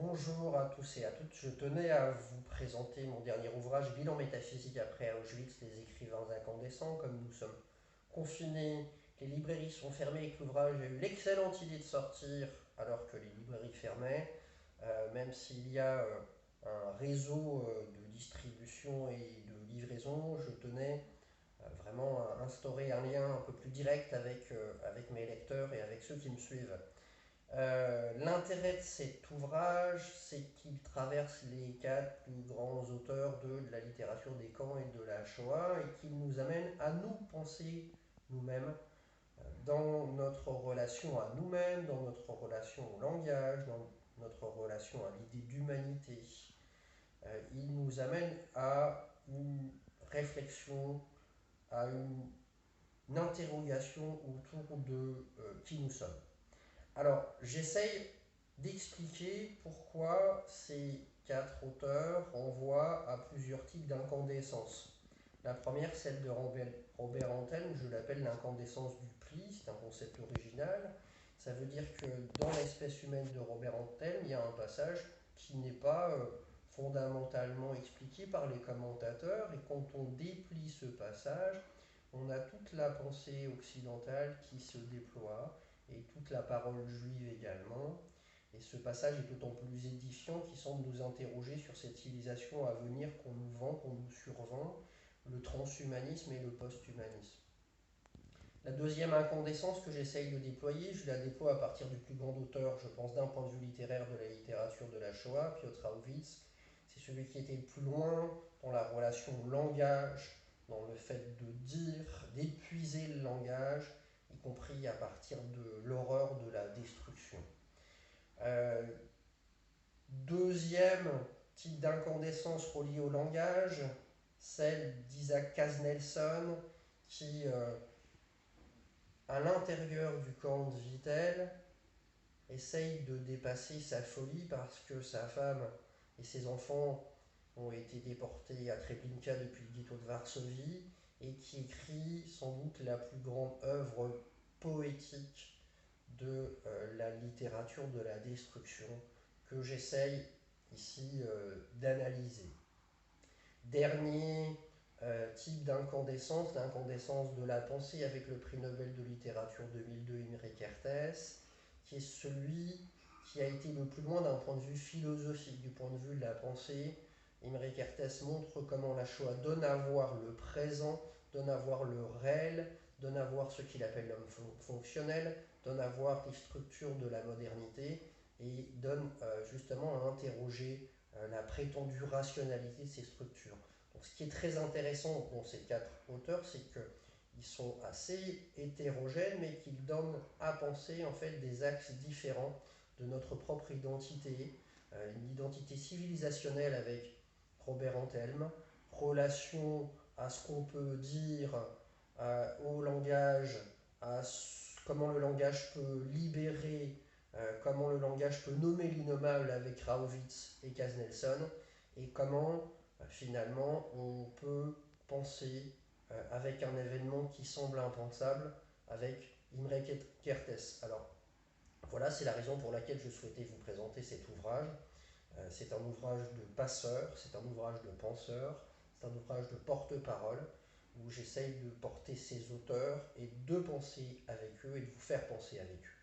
Bonjour à tous et à toutes. Je tenais à vous présenter mon dernier ouvrage, Bilan métaphysique après Auschwitz, les écrivains incandescents. Comme nous sommes confinés, les librairies sont fermées et que l'ouvrage a eu l'excellente idée de sortir alors que les librairies fermaient. Même s'il y a un réseau de distribution et de livraison, je tenais vraiment à instaurer un lien un peu plus direct avec mes lecteurs et avec ceux qui me suivent. L'intérêt de cet ouvrage, c'est qu'il traverse les quatre plus grands auteurs de la littérature des camps et de la Shoah et qu'il nous amène à nous penser nous-mêmes dans notre relation à nous-mêmes, dans notre relation au langage, dans notre relation à l'idée d'humanité. Il nous amène à une réflexion, à une interrogation autour de qui nous sommes. Alors, j'essaye d'expliquer pourquoi ces quatre auteurs renvoient à plusieurs types d'incandescence. La première, celle de Robert Antelme, je l'appelle l'incandescence du pli, c'est un concept original. Ça veut dire que dans l'espèce humaine de Robert Antelme, il y a un passage qui n'est pas fondamentalement expliqué par les commentateurs, et quand on déplie ce passage, on a toute la pensée occidentale qui se déploie, et toute la parole juive également. Et ce passage est d'autant plus édifiant qu'il semble nous interroger sur cette civilisation à venir qu'on nous vend, qu'on nous survend, le transhumanisme et le posthumanisme. La deuxième incandescence que j'essaye de déployer, je la déploie à partir du plus grand auteur, je pense, d'un point de vue littéraire de la littérature de la Shoah, Piotr Auschwitz. C'est celui qui était le plus loin dans la relation au langage, dans le fait de dire, d'épuiser le langage, y compris à partir de l'horreur de la destruction. Euh, Deuxième type d'incandescence reliée au langage, celle d'Isaac Kaznelson, qui, à l'intérieur du camp de Vittel, essaye de dépasser sa folie parce que sa femme et ses enfants ont été déportés à Treblinka depuis le ghetto de Varsovie, et qui écrit sans doute la plus grande œuvre poétique de la littérature de la destruction que j'essaye ici d'analyser. Dernier type d'incandescence, l'incandescence de la pensée avec le prix Nobel de littérature 2002 Imre Kertész, qui est celui qui a été le plus loin d'un point de vue philosophique, du point de vue de la pensée. Imre Kertész montre comment la Shoah donne à voir le présent, donne à voir le réel, donne à voir ce qu'il appelle l'homme fonctionnel, donne à voir les structures de la modernité, et donne justement à interroger la prétendue rationalité de ces structures. Donc, ce qui est très intéressant dans ces quatre auteurs, c'est qu'ils sont assez hétérogènes, mais qu'ils donnent à penser en fait des axes différents de notre propre identité, une identité civilisationnelle avec Robert Antelme, relation à ce qu'on peut dire, au langage, comment le langage peut libérer, comment le langage peut nommer l'innommable avec Raovitz et Kaznelson, et comment finalement on peut penser avec un événement qui semble impensable avec Imre Kertész. Alors voilà, c'est la raison pour laquelle je souhaitais vous présenter cet ouvrage. C'est un ouvrage de passeur, c'est un ouvrage de penseur, c'est un ouvrage de porte-parole, où j'essaye de porter ces auteurs et de penser avec eux et de vous faire penser avec eux.